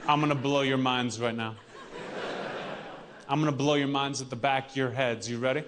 I'm gonna blow your minds right now. I'm gonna blow your minds at the back of your heads. You ready?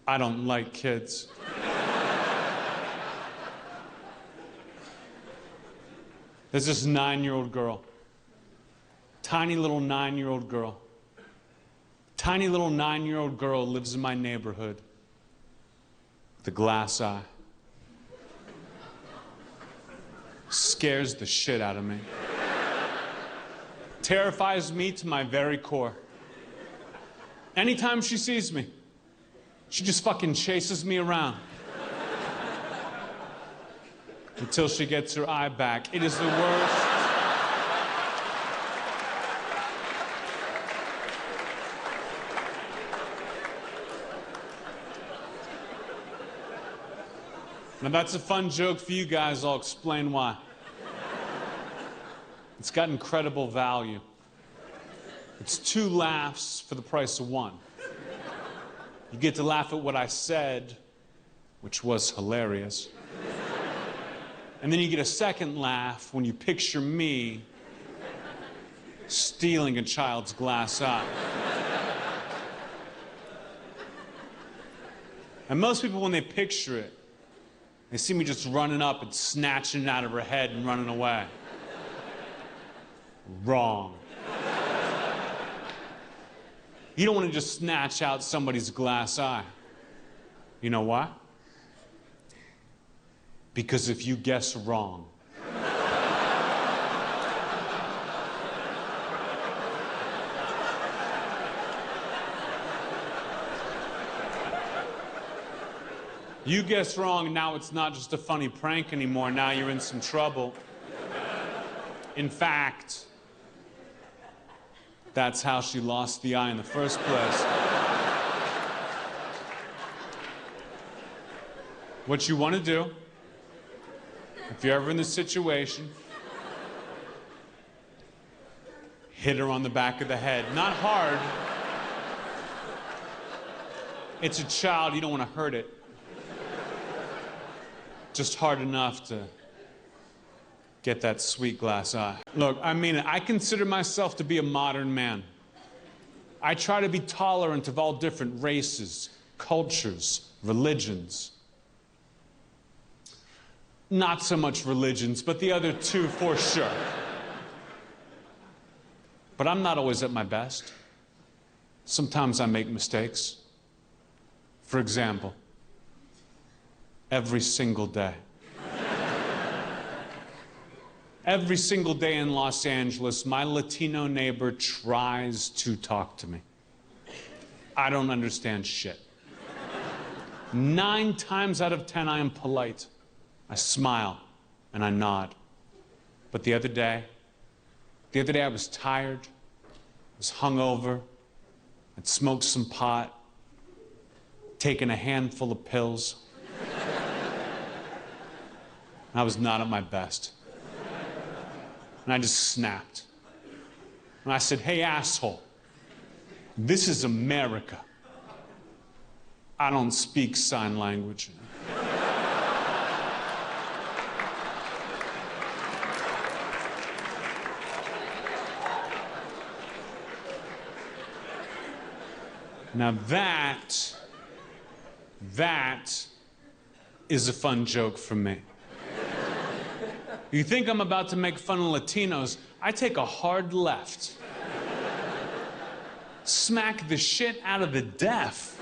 I don't like kids. There's this 9-year-old girl. Tiny little 9-year-old girl. Tiny little 9-year-old girl lives in my neighborhood with a glass eye. Scares the shit out of me. Terrifies me to my very core. Anytime she sees me, she just fucking chases me around. Until she gets her eye back. It is the worst. Now that's a fun joke for you guys, I'll explain why. It's got incredible value. It's 2 laughs for the price of 1. You get to laugh at what I said, which was hilarious. And then you get a second laugh when you picture me stealing a child's glass eye. And most people, when they picture it, they see me just running up and snatching it out of her head and running away. Wrong. You don't want to just snatch out somebody's glass eye. You know why? Because if you guess wrong, you guess wrong, and now it's not just a funny prank anymore. Now you're in some trouble. In fact, that's how she lost the eye in the first place. What you want to do, if you're ever in this situation, hit her on the back of the head. Not hard. It's a child, you don't want to hurt it. Just hard enough to get that sweet glass eye. Look, I mean it. I consider myself to be a modern man. I try to be tolerant of all different races, cultures, religions. Not so much religions, but the other 2 for sure. But I'm not always at my best. Sometimes I make mistakes. For example, every single day. Every single day in Los Angeles, my Latino neighbor tries to talk to me. I don't understand shit. 9 times out of 10, I am polite. I smile and I nod. But the other day I was tired, I was hungover, I'd smoked some pot, taken a handful of pills. I was not at my best. And I just snapped. And I said, "Hey, asshole, this is America. I don't speak sign language." Now that is a fun joke for me. You think I'm about to make fun of Latinos, I take a hard left. Smack the shit out of the deaf.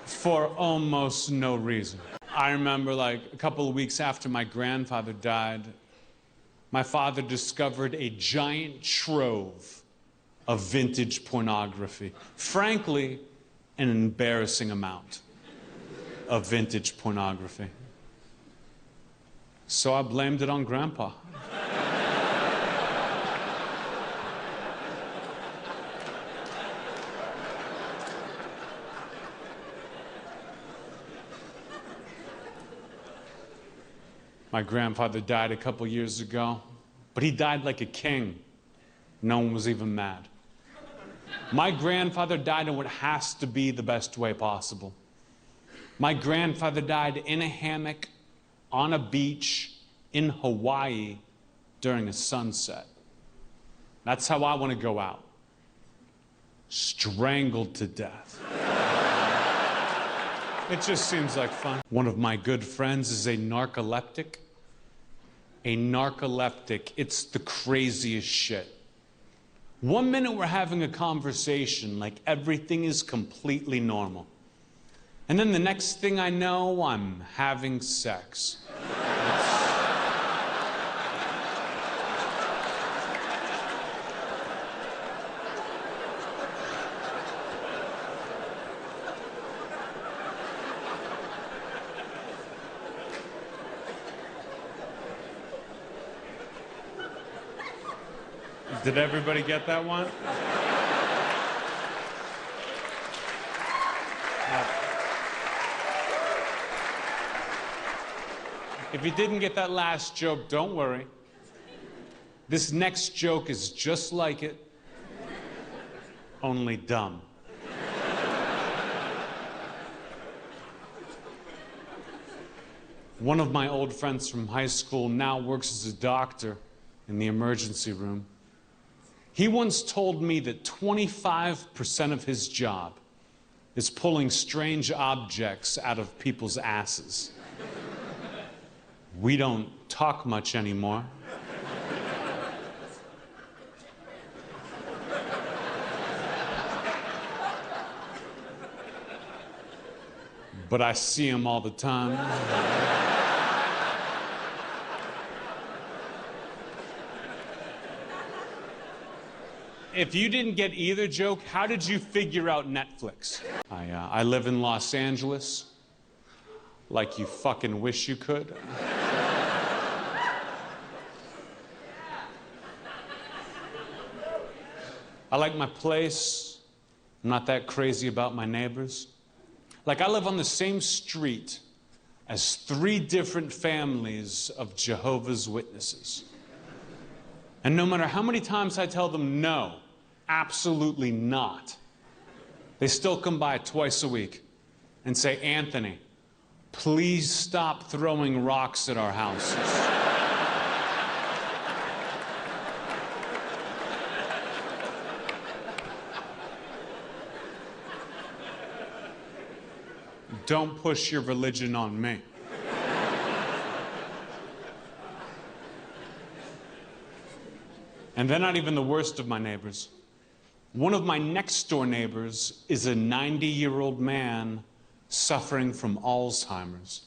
For almost no reason. I remember like a couple of weeks after my grandfather died, my father discovered a giant trove of vintage pornography. Frankly, an embarrassing amount of vintage pornography. So I blamed it on Grandpa. My grandfather died a couple years ago, but he died like a king. No one was even mad. My grandfather died in what has to be the best way possible. My grandfather died in a hammock on a beach in Hawaii during a sunset. That's how I want to go out. Strangled to death. It just seems like fun. One of my good friends is a narcoleptic. A narcoleptic, it's the craziest shit. 1 minute we're having a conversation like everything is completely normal. And then the next thing I know, I'm having sex. Did everybody get that one? If you didn't get that last joke, don't worry. This next joke is just like it, only dumb. One of my old friends from high school now works as a doctor in the emergency room. He once told me that 25% of his job is pulling strange objects out of people's asses. We don't talk much anymore. But I see him all the time. If you didn't get either joke, how did you figure out Netflix? I live in Los Angeles, like you fucking wish you could. I like my place. I'm not that crazy about my neighbors. Like, I live on the same street as 3 different families of Jehovah's Witnesses. And no matter how many times I tell them no, absolutely not, they still come by twice a week and say, Anthony, please stop throwing rocks at our houses. Don't push your religion on me. And they're not even the worst of my neighbors. One of my next door neighbors is a 90-year-old man suffering from Alzheimer's.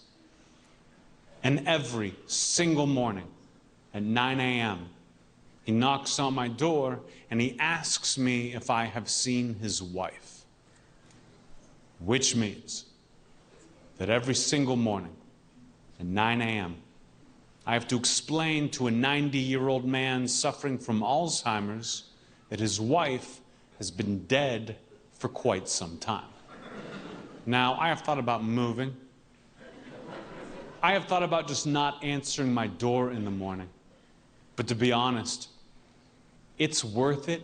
And every single morning at 9 a.m., he knocks on my door and he asks me if I have seen his wife. Which means that every single morning at 9 a.m., I have to explain to a 90-year-old man suffering from Alzheimer's that his wife has been dead for quite some time. Now, I have thought about moving. I have thought about just not answering my door in the morning. But to be honest, it's worth it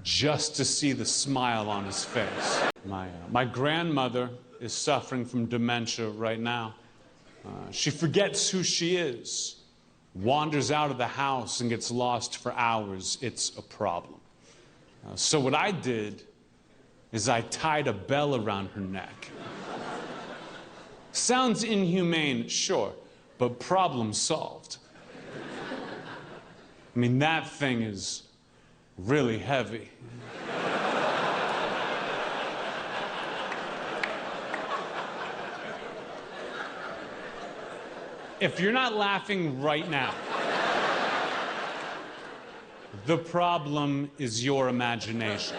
just to see the smile on his face. My grandmother is suffering from dementia right now. She forgets who she is, wanders out of the house and gets lost for hours. It's a problem. So what I did is I tied a bell around her neck. Sounds inhumane, sure, but problem solved. I mean, that thing is really heavy. If you're not laughing right now, the problem is your imagination.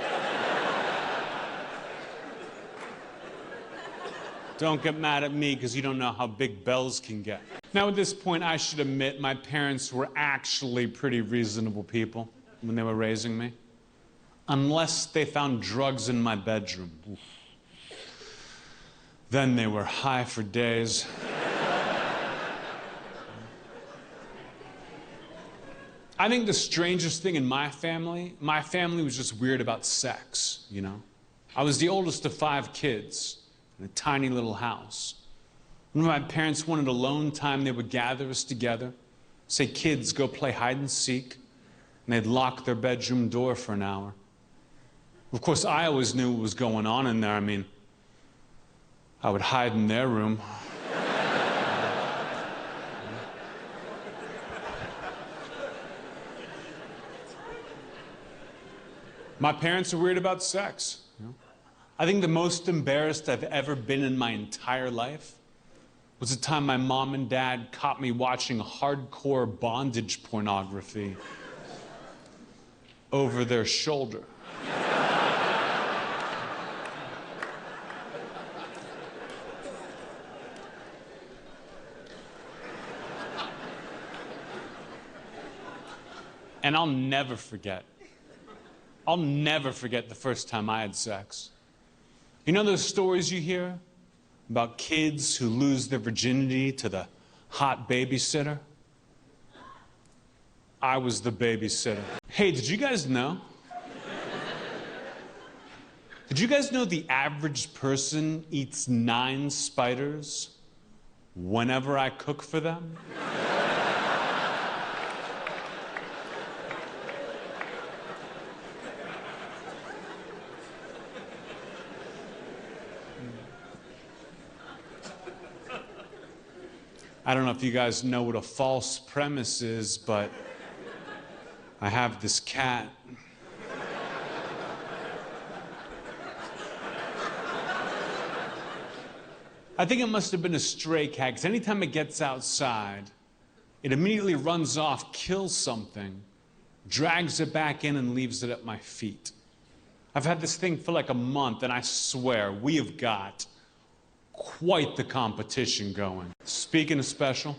Don't get mad at me because you don't know how big bells can get. Now, at this point, I should admit my parents were actually pretty reasonable people when they were raising me. Unless they found drugs in my bedroom. Oof. Then they were high for days. I think the strangest thing in my family was just weird about sex, you know? I was the oldest of 5 kids. in a tiny little house. When my parents wanted alone time, they would gather us together, say, kids, go play hide and seek, and they'd lock their bedroom door for an hour. Of course, I always knew what was going on in there. I mean, I would hide in their room. My parents are weird about sex. I think the most embarrassed I've ever been in my entire life was the time my mom and dad caught me watching hardcore bondage pornography over their shoulder. And I'll never forget the first time I had sex. You know those stories you hear about kids who lose their virginity to the hot babysitter? I was the babysitter. Hey, did you guys know? Did you guys know the average person eats 9 spiders whenever I cook for them? I don't know if you guys know what a false premise is, but I have this cat. I think it must have been a stray cat, because anytime it gets outside, it immediately runs off, kills something, drags it back in, and leaves it at my feet. I've had this thing for like a month, and I swear, we have got quite the competition going. Speaking of special,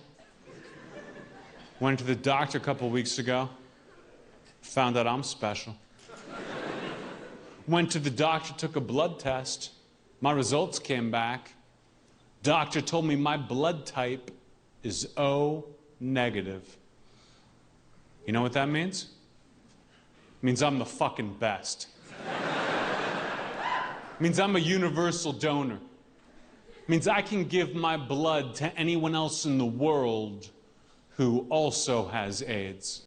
went to the doctor a couple weeks ago, found out I'm special. Went to the doctor, took a blood test. My results came back. Doctor told me my blood type is O negative. You know what that means? It means I'm the fucking best. It means I'm a universal donor. Means I can give my blood to anyone else in the world who also has AIDS.